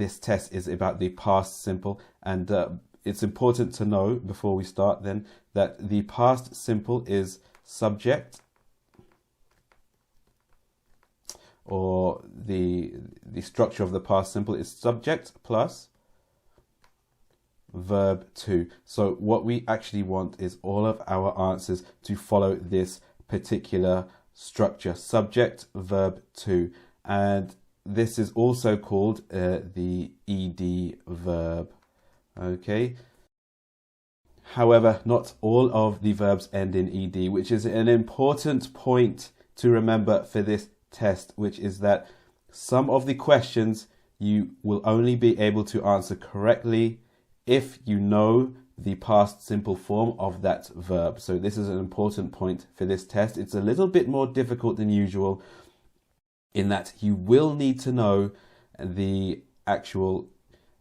this test is about the past simple, and it's important to know before we start then that the past simple is subject, or the structure of the past simple is subject plus verb to. So what we actually want is all of our answers to follow this particular structure, subject, verb to, and this is also called the ed verb. Okay. However, not all of the verbs end in ed, which is an important point to remember for this test, which is that some of the questions you will only be able to answer correctly if you know the past simple form of that verb. So this is an important point for this test. It's a little bit more difficult than usual in that you will need to know the actual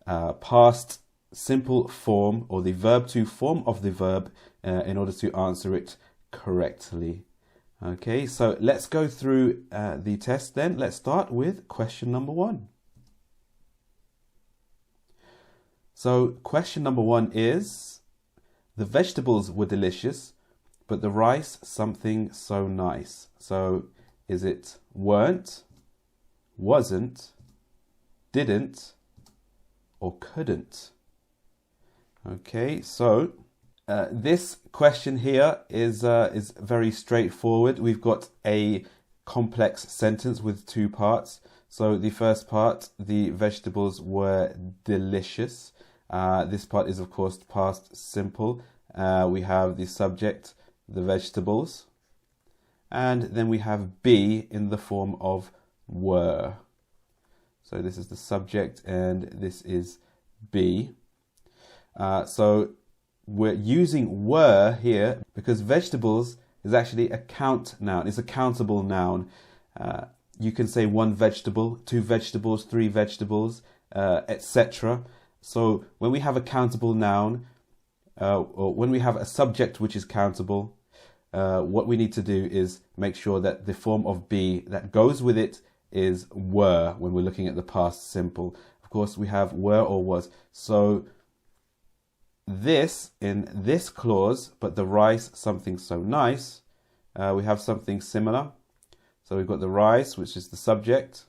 past simple form, or the verb to form of the verb, in order to answer it correctly. Okay, so let's go through the test then. Let's start with question number 1. So question number 1 is, the vegetables were delicious, but the rice something so nice. So is it weren't, wasn't, didn't, or couldn't? Okay, so this question here is very straightforward. We've got a complex sentence with 2 parts. So the first part, the vegetables were delicious. This part is, of course, past simple. We have the subject, the vegetables, and then we have be in the form of were. So this is the subject and this is be. So we're using were here because vegetables is actually a count noun. It's a countable noun. You can say 1 vegetable, 2 vegetables, 3 vegetables, etc. So when we have a countable noun, or when we have a subject which is countable, what we need to do is make sure that the form of be that goes with it is were when we're looking at the past simple. Of course, we have were or was. So this in this clause, but the rice something so nice, we have something similar. So we've got the rice, which is the subject,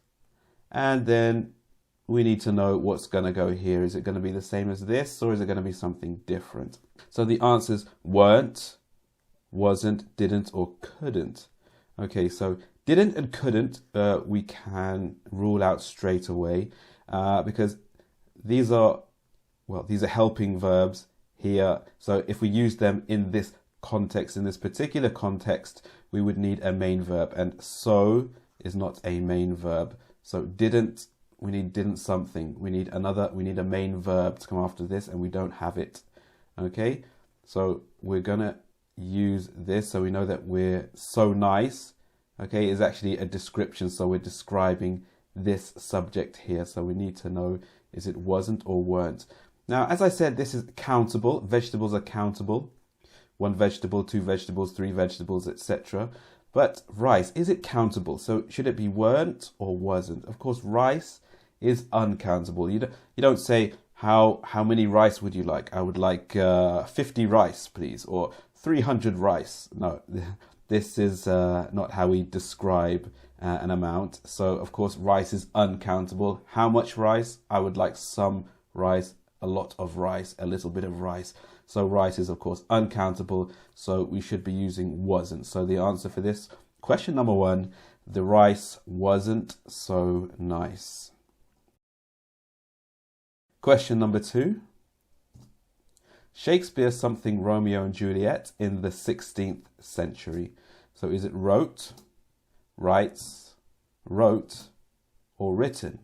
and then we need to know what's going to go here. Is it going to be the same as this, or is it going to be something different? So the answers weren't, wasn't, didn't, or couldn't. Okay, so didn't and couldn't we can rule out straight away because these are helping verbs here. So if we use them in this context, in this particular context, we would need a main verb, and so is not a main verb. So didn't, we need didn't something. We need a main verb to come after this, and we don't have it. Okay, so we're gonna use this so we know that we're so nice. Okay, is actually a description, so we're describing this subject here. So we need to know, is it wasn't or weren't? Now, as I said, this is countable. Vegetables are countable. 1 vegetable, 2 vegetables, 3 vegetables, etc. But rice, is it countable? So should it be weren't or wasn't? Of course, rice is uncountable. You don't say, how many rice would you like? I would like 50 rice, please, or 300 rice. No, this is not how we describe an amount. So, of course, rice is uncountable. How much rice? I would like some rice, a lot of rice, a little bit of rice. So rice is, of course, uncountable. So we should be using wasn't. So the answer for this question number 1, the rice wasn't so nice. Question number 2. Shakespeare something Romeo and Juliet in the 16th century. So is it wrote, writes, wrote, or written?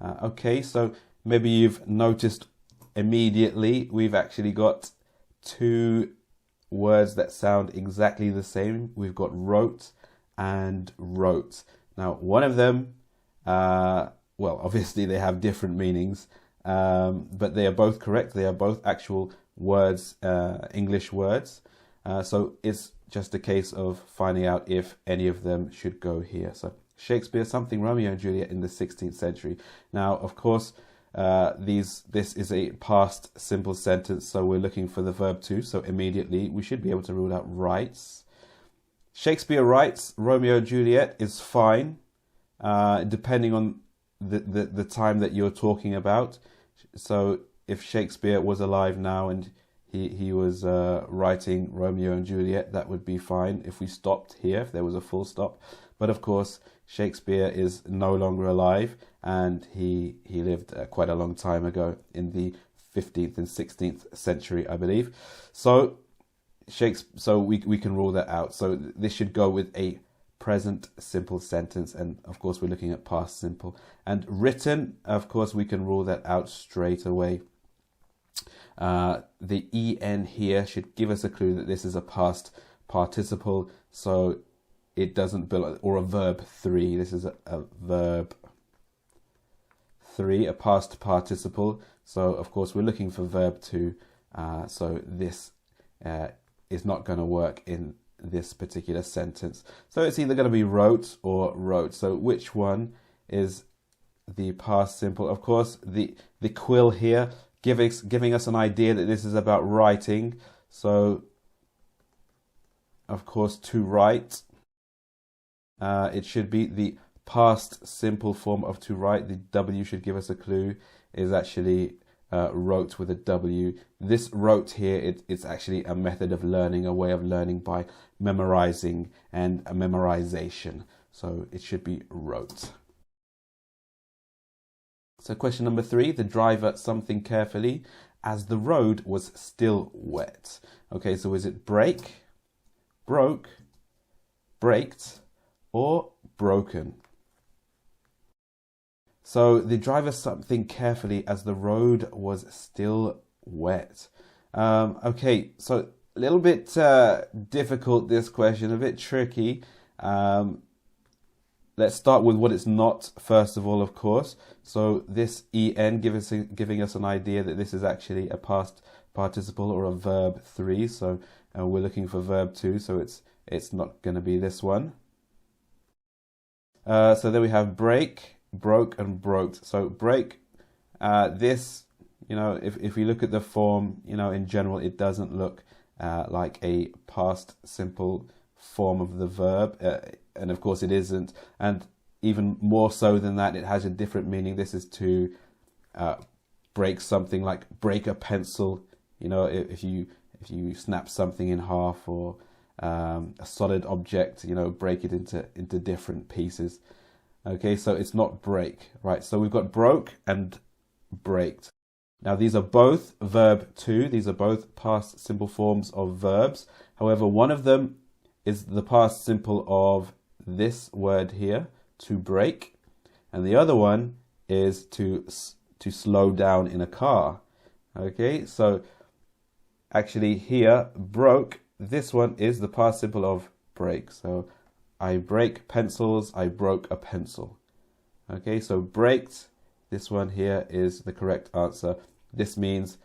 Okay, so maybe you've noticed immediately we've actually got 2 words that sound exactly the same. We've got wrote and wrote. Now, one of them, well, obviously they have different meanings, but they are both correct. They are both actual words, English words. So it's just a case of finding out if any of them should go here. So Shakespeare something Romeo and Juliet in the 16th century. Now, of course, this is a past simple sentence, so we're looking for the verb to, so immediately we should be able to rule out writes. Shakespeare writes Romeo and Juliet is fine, depending on the time that you're talking about. So if Shakespeare was alive now and he was writing Romeo and Juliet, that would be fine if we stopped here, if there was a full stop. But of course, Shakespeare is no longer alive, and he lived quite a long time ago, in the 15th and 16th century, I believe. So we can rule that out. So this should go with a present simple sentence, and of course we're looking at past simple. And written, of course, we can rule that out straight away. The en here should give us a clue that this is a past participle, so it doesn't belong, or a verb 3. This is a verb 3, a past participle. So of course we're looking for verb 2. So this is not going to work in this particular sentence. So it's either going to be wrote or wrote. So which one is the past simple? Of course, the quill here giving us an idea that this is about writing. So of course, to write. It should be the past simple form of to write. The W should give us a clue, is actually wrote with a W. This wrote here, it's actually a method of learning, a way of learning by memorizing and a memorization. So it should be wrote. So question number 3, the driver something carefully as the road was still wet. Okay, so is it break, broke, braked, or broken? So the driver something carefully as the road was still wet. Okay, so a little bit difficult, this question, a bit tricky. Let's start with what it's not, first of all, of course. So this en giving us an idea that this is actually a past participle or a verb 3. So we're looking for verb 2, so it's not going to be this one. So then we have break, broke, and broked. So break, this, if we look at the form, in general, it doesn't look like a past simple form of the verb. And of course it isn't. And even more so than that, it has a different meaning. This is to break something, like break a pencil. If you snap something in half, or a solid object, break it into different pieces. Okay, so it's not break, right? So we've got broke and braked. Now these are both verb 2. These are both past simple forms of verbs. However, one of them is the past simple of this word here, to break, and the other one is to slow down in a car. Okay, so actually here, broke, this one is the past simple of break. So I break pencils, I broke a pencil. Okay, so braked, this one here is the correct answer. This means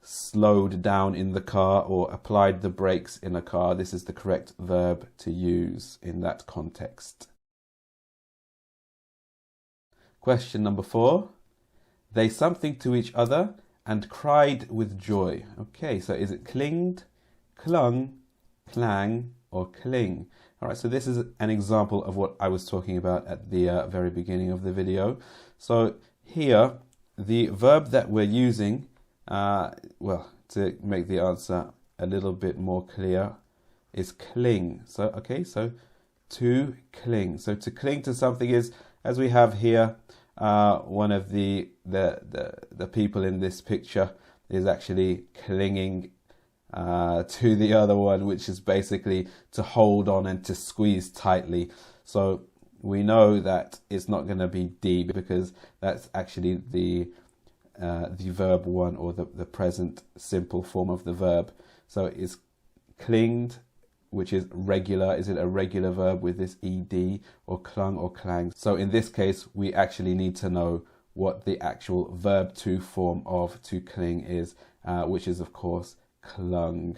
slowed down in the car or applied the brakes in a car. This is the correct verb to use in that context. Question number 4. They something to each other and cried with joy. Okay, so is it clinged, clung, clang, or cling? All right, so this is an example of what I was talking about at the very beginning of the video. So here, the verb that we're using, to make the answer a little bit more clear, is cling. So, okay, so to cling. So to cling to something is, as we have here, one of the people in this picture is actually clinging to the other one, which is basically to hold on and to squeeze tightly. So we know that it's not going to be D, because that's actually the verb 1, or the present simple form of the verb. So it's clinged, which is regular. Is it a regular verb with this ed, or clung or clang? So in this case, we actually need to know what the actual verb 2 form of to cling is, which is of course clung.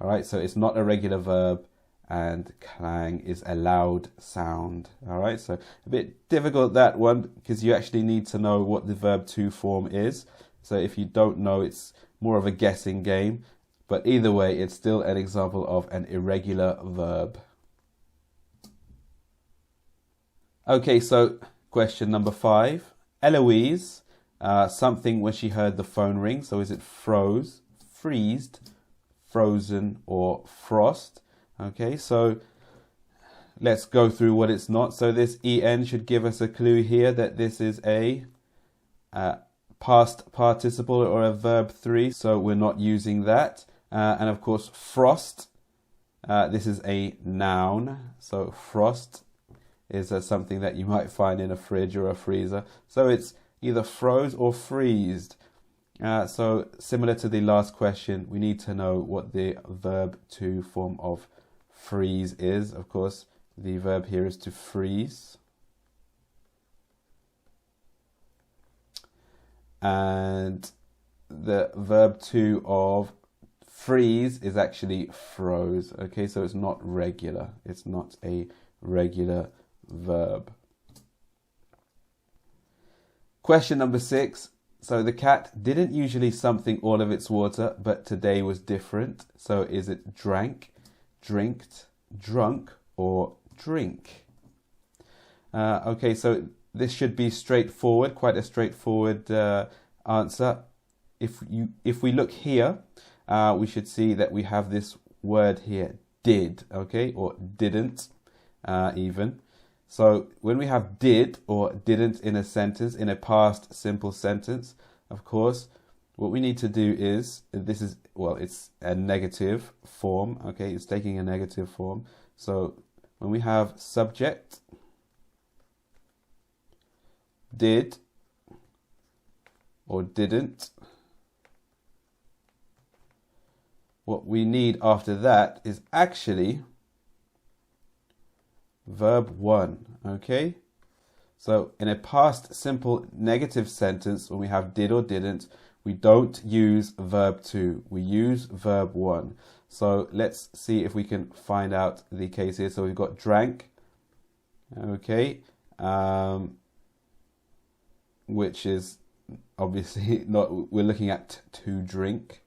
All right, so it's not a regular verb, and clang is a loud sound. All right, so a bit difficult that one because you actually need to know what the verb to form is. So if you don't know, it's more of a guessing game. But either way, it's still an example of an irregular verb. Okay, so question number 5. Eloise, something when she heard the phone ring. So is it froze, freezed, frozen, or frost? Okay, so let's go through what it's not. So this en should give us a clue here that this is a past participle or a verb 3. So we're not using that. And of course, frost, this is a noun. So frost is something that you might find in a fridge or a freezer. So it's either froze or freezed. So similar to the last question, we need to know what the verb to form of freeze is. Of course, the verb here is to freeze. And the verb to of freeze is actually froze. Okay, so it's not regular. It's not a regular verb. Question number 6. So the cat didn't usually something all of its water, but today was different. So is it drank, drinked, drunk, or drink? Okay, so this should be straightforward, quite a straightforward answer. If we look here, we should see that we have this word here, did, okay, or didn't even. So when we have did or didn't in a sentence, in a past simple sentence, of course, what we need to do is, this is, well, it's a negative form, okay, it's taking a negative form. So when we have subject, did or didn't, what we need after that is actually verb 1, okay? So in a past simple negative sentence, when we have did or didn't, we don't use verb 2, we use verb 1. So let's see if we can find out the case here. So we've got drank, okay, which is obviously not, we're looking at to drink.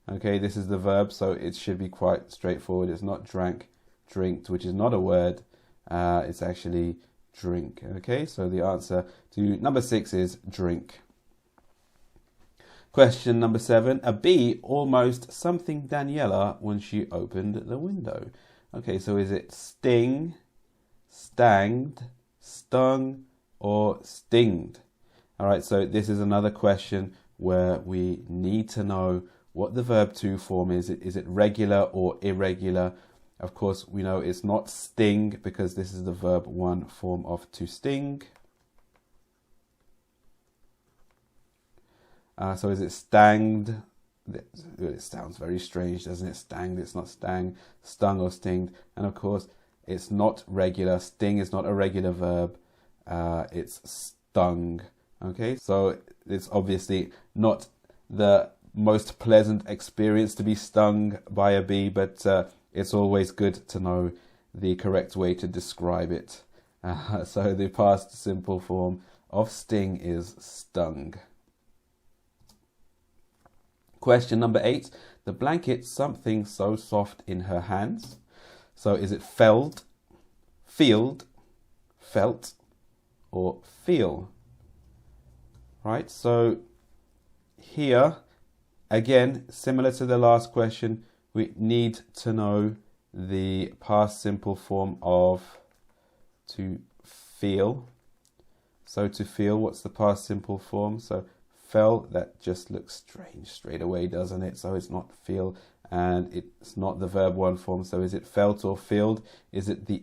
Okay, this is the verb, so it should be quite straightforward. It's not drank, drinked, which is not a word. It's actually drink. Okay, so the answer to number 6 is drink. Question number 7. A bee almost something Daniela when she opened the window. Okay, so is it sting, stanged, stung, or stinged? All right, so this is another question where we need to know what the verb to form is. Is it regular or irregular? Of course, we know it's not sting because this is the verb 1 form of to sting. So is it stanged? It sounds very strange, doesn't it? Stanged, it's not stang, stung or stinged. And of course, it's not regular. Sting is not a regular verb. It's stung. Okay, so it's obviously not the most pleasant experience to be stung by a bee, but it's always good to know the correct way to describe it. So the past simple form of sting is stung. Question number 8. The blanket something so soft in her hands. So is it felt, felt, or feel? Right, so here, again, similar to the last question, we need to know the past simple form of to feel. So to feel, what's the past simple form? So felt, that just looks strange straight away, doesn't it? So it's not feel, and it's not the verb 1 form. So is it felt or filled? Is it the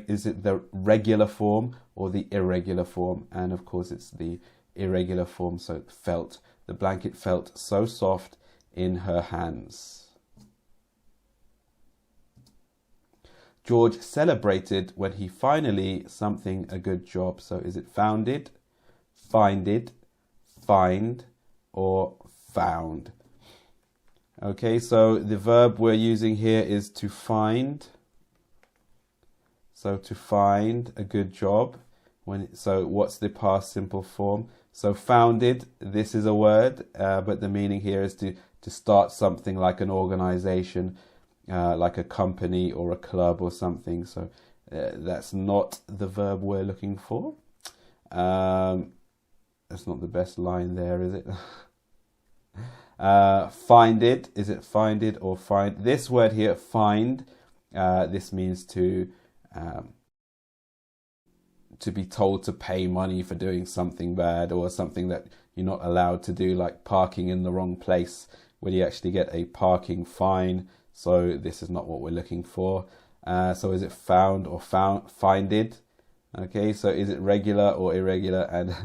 is it the regular form or the irregular form? And of course it's the irregular form, so felt. The blanket felt so soft in her hands. George celebrated when he finally something a good job. So is it founded, finded, find, or found? Okay, so the verb we're using here is to find. So to find, a good job. So what's the past simple form? So founded, this is a word, but the meaning here is to start something like an organization, like a company or a club or something. So that's not the verb we're looking for. That's not the best line there, is it? Find it. Is it find it or find? This word here, find, this means to be told to pay money for doing something bad or something that you're not allowed to do, like parking in the wrong place, where you actually get a parking fine. So this is not what we're looking for. So is it found or finded? Okay, so is it regular or irregular? And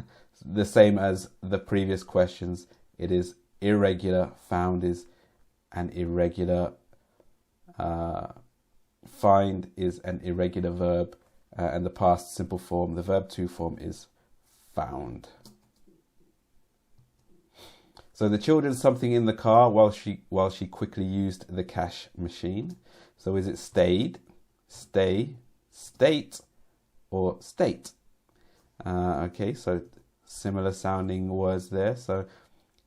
the same as the previous questions, it is irregular. Found is an irregular. Find is an irregular verb. And the past simple form, the verb to form, is found. So the children something in the car while she quickly used the cash machine. So is it stayed, stay, state, or state? Okay, so similar sounding words there. So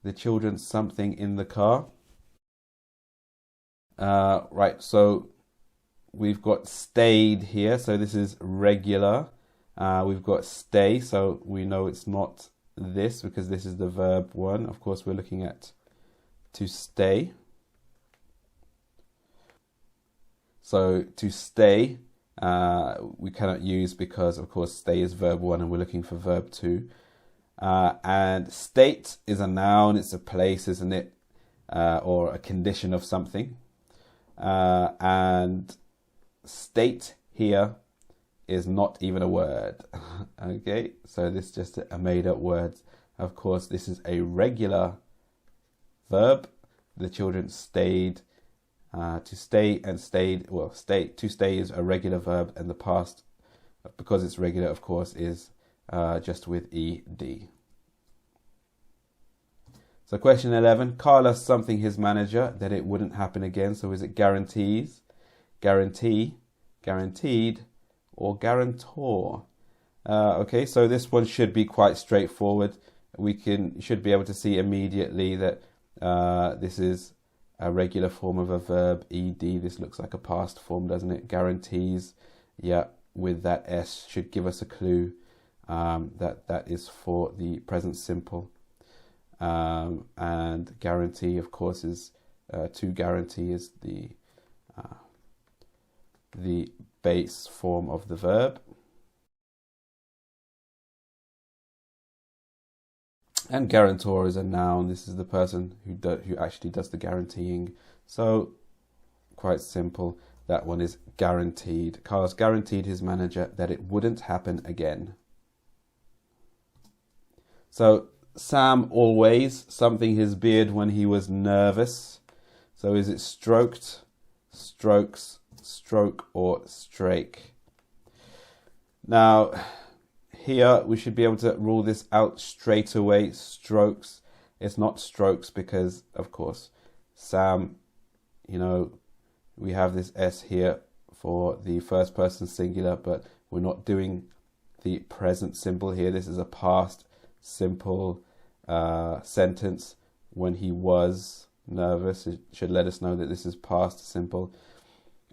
the children something in the car. Right, so we've got stayed here, so this is regular. We've got stay, so we know it's not this because this is the verb one. Of course, we're looking at to stay. So to stay, we cannot use because, of course, stay is verb one and we're looking for verb two. And state is a noun, it's a place, isn't it? Or a condition of something. And state here is not even a word. Okay, so this is just a made up word. Of course, this is a regular verb. The children stayed. To stay and stayed, well, to stay is a regular verb, and the past, because it's regular, of course, is just with ed. So question 11, Carlos something his manager that it wouldn't happen again. So is it guarantees, guarantee, guaranteed, or guarantor? Okay, so this one should be quite straightforward. We should be able to see immediately that this is a regular form of a verb, ed. This looks like a past form, doesn't it? Guarantees, yeah, with that s should give us a clue that is for the present simple. And guarantee, of course, is to guarantee is the base form of the verb. And guarantor is a noun. This is the person who actually does the guaranteeing. So quite simple. That one is guaranteed. Carlos guaranteed his manager that it wouldn't happen again. So Sam always something his beard when he was nervous. So is it stroked, strokes, stroke, or strake? Now, here we should be able to rule this out straight away. Strokes. It's not strokes because, of course, Sam, we have this S here for the first person singular, but we're not doing the present simple here. This is a past simple sentence. When he was nervous, it should let us know that this is past simple.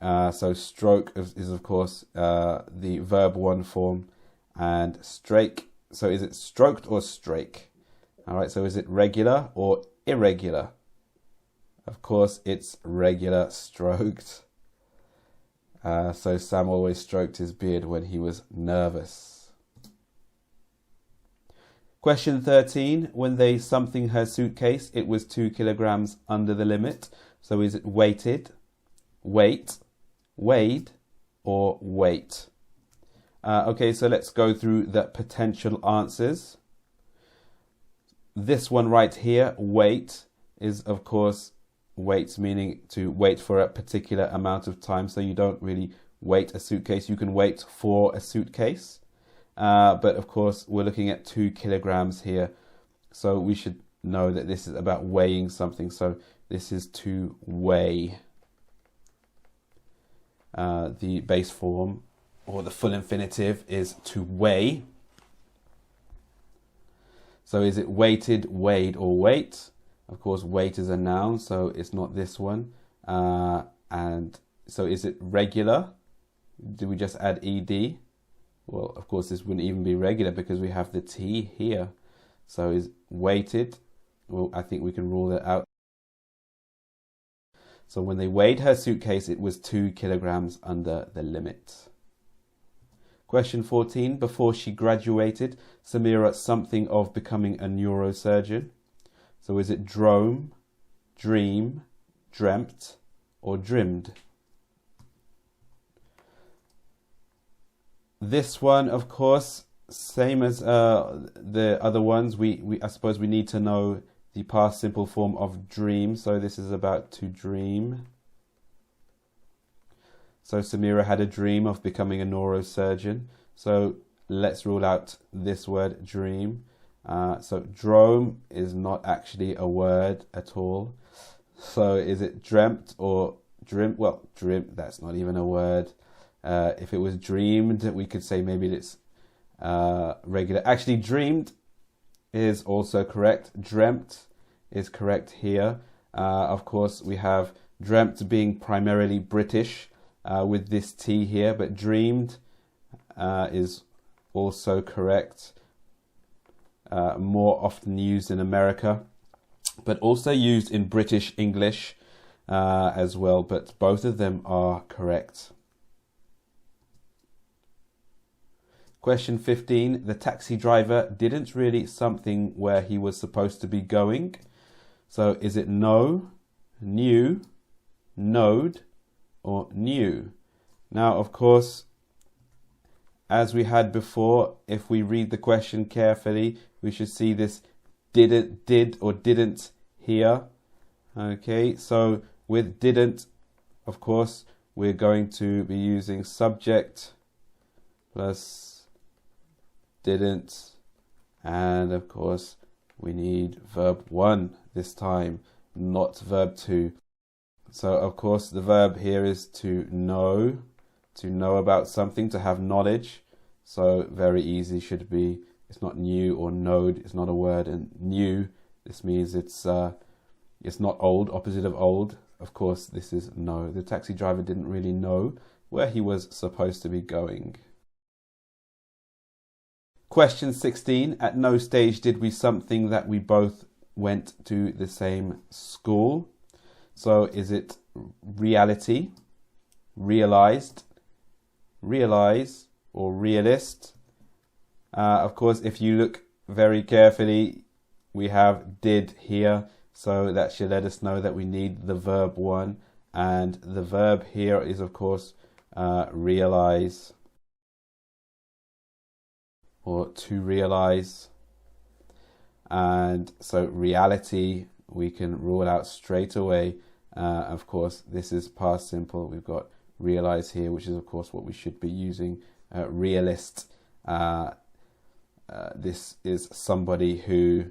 So stroke is of course the verb one form, and strake. So is it stroked or strake? All right, so is it regular or irregular? Of course it's regular, stroked. So Sam always stroked his beard when he was nervous. Question 13, when they something her suitcase, it was 2 kilograms under the limit. So is it weighted, weight, weighed, or weight? Okay, so let's go through the potential answers. This one right here, weight, is of course weight, meaning to wait for a particular amount of time. So you don't really wait a suitcase. You can wait for a suitcase. But of course, we're looking at 2 kilograms here. So we should know that this is about weighing something. So this is to weigh. The base form or the full infinitive is to weigh. So is it weighted, weighed, or weight? Of course, weight is a noun, so it's not this one. And so is it regular? Do we just add ed? Well, of course, this wouldn't even be regular because we have the T here. So is weighted? Well, I think we can rule that out. So when they weighed her suitcase, it was 2 kilograms under the limit. Question 14. Before she graduated, Samira something of becoming a neurosurgeon. So is it drome, dream, dreamt, or dreamed? This one, of course, same as the other ones. I suppose we need to know the past simple form of dream. So this is about to dream. So Samira had a dream of becoming a neurosurgeon. So let's rule out this word, dream. So drome is not actually a word at all. So is it dreamt or dreamt? Well, dreamt, that's not even a word. If it was dreamed, we could say maybe it's regular. Actually, dreamed is also correct. Dreamt is correct here. Of course, we have dreamt being primarily British with this T here, but dreamed is also correct. More often used in America, but also used in British English as well. But both of them are correct. Question 15. The taxi driver didn't really something where he was supposed to be going. So is it know, knew, knowed, or knew? Now, of course, as we had before, if we read the question carefully, we should see this did or didn't here. Okay, so with didn't, of course, we're going to be using subject plus didn't, and of course we need verb 1 this time, not verb 2. So of course the verb here is to know about something, to have knowledge. So very easy, should be, it's not new or knowed, it's not a word, and new, this means it's not old, opposite of old. Of course this is know. The taxi driver didn't really know where he was supposed to be going. Question 16. At no stage did we something that we both went to the same school. So is it reality, realized, realize, or realist? Of course, if you look very carefully, we have did here. So that should let us know that we need the verb 1. And the verb here is, of course, realize, or to realize. And so reality we can rule out straight away. Of course, this is past simple. We've got realize here, which is of course what we should be using. Realist, this is somebody who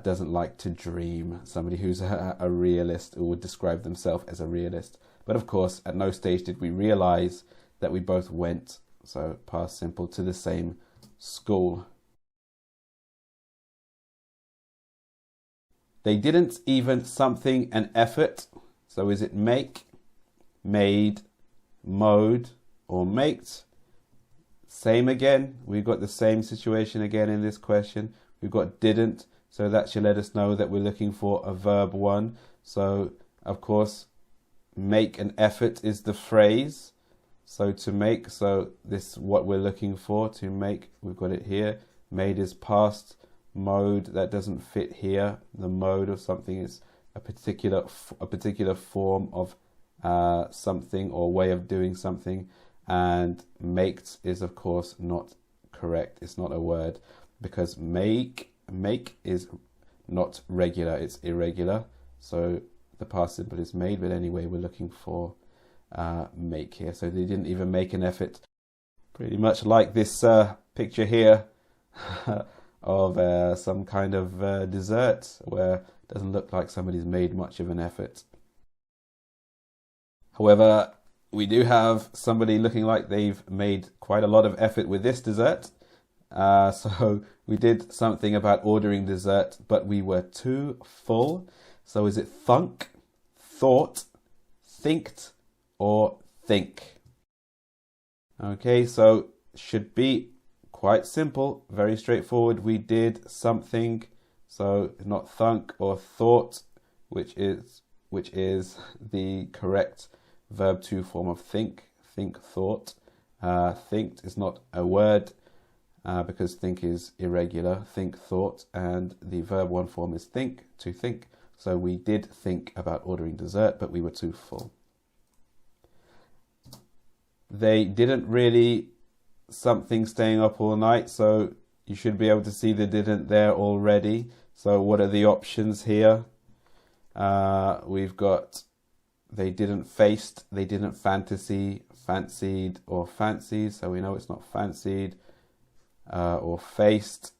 doesn't like to dream, somebody who's a realist, or would describe themselves as a realist. But of course, at no stage did we realize that we both went, so past simple, to the same school. They didn't even something an effort. So is it make, made, mode, or maked? Same again. We've got the same situation again in this question. We've got didn't. So that should let us know that we're looking for a verb 1. So of course, make an effort is the phrase. So to make, so this is what we're looking for, to make. We've got it here. Made is past. Mode, that doesn't fit here. The mode of something is a particular form of something or way of doing something. And maked is of course not correct. It's not a word, because make is not regular, it's irregular. So the past simple is made, but anyway, we're looking for make here. So they didn't even make an effort. Pretty much like this picture here of some kind of dessert where it doesn't look like somebody's made much of an effort. However, we do have somebody looking like they've made quite a lot of effort with this dessert. So we did something about ordering dessert, but we were too full. So is it thunk, thought, thinked, or think? Okay, so should be quite simple, very straightforward. We did something, so not thunk or thought, which is the correct verb to form of think, thought. Thinked is not a word because think is irregular, think, thought, and the verb one form is think, to think. So we did think about ordering dessert, but we were too full. They didn't really something staying up all night, so you should be able to see the didn't there already. So what are the options here? We've got they didn't faced, they didn't fantasy, fancied, or fancied. So we know it's not fancied or faced.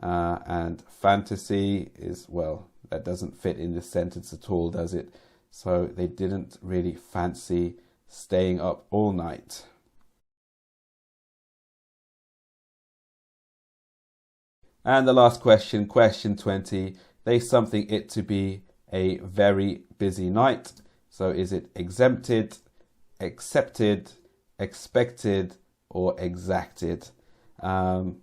And fantasy is, well, that doesn't fit in this sentence at all, does it? So they didn't really fancy staying up all night. And the last question, question 20, they something it to be a very busy night. So is it exempted, accepted, expected, or exacted? There's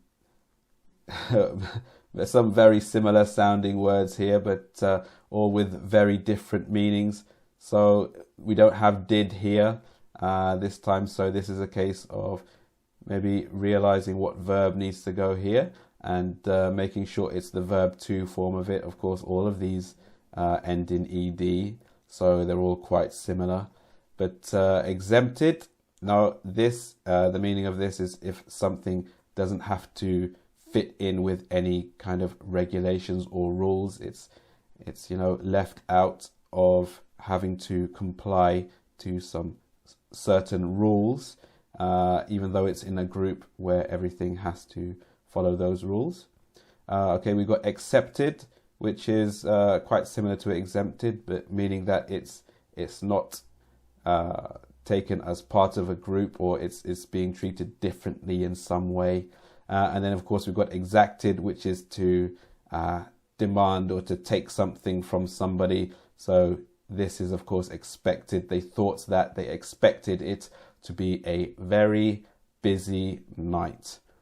some very similar sounding words here, but all with very different meanings. So we don't have did here this time. So this is a case of maybe realizing what verb needs to go here and making sure it's the verb to form of it. Of course, all of these end in ed, so they're all quite similar. But exempted, now this, the meaning of this is if something doesn't have to fit in with any kind of regulations or rules. It's left out of having to comply to some certain rules, even though it's in a group where everything has to follow those rules. Okay, we've got accepted, which is quite similar to exempted, but meaning that it's not taken as part of a group, or it's being treated differently in some way. And then, of course, we've got exacted, which is to demand or to take something from somebody. So this is, of course, expected. They thought that, they expected it to be a very busy night.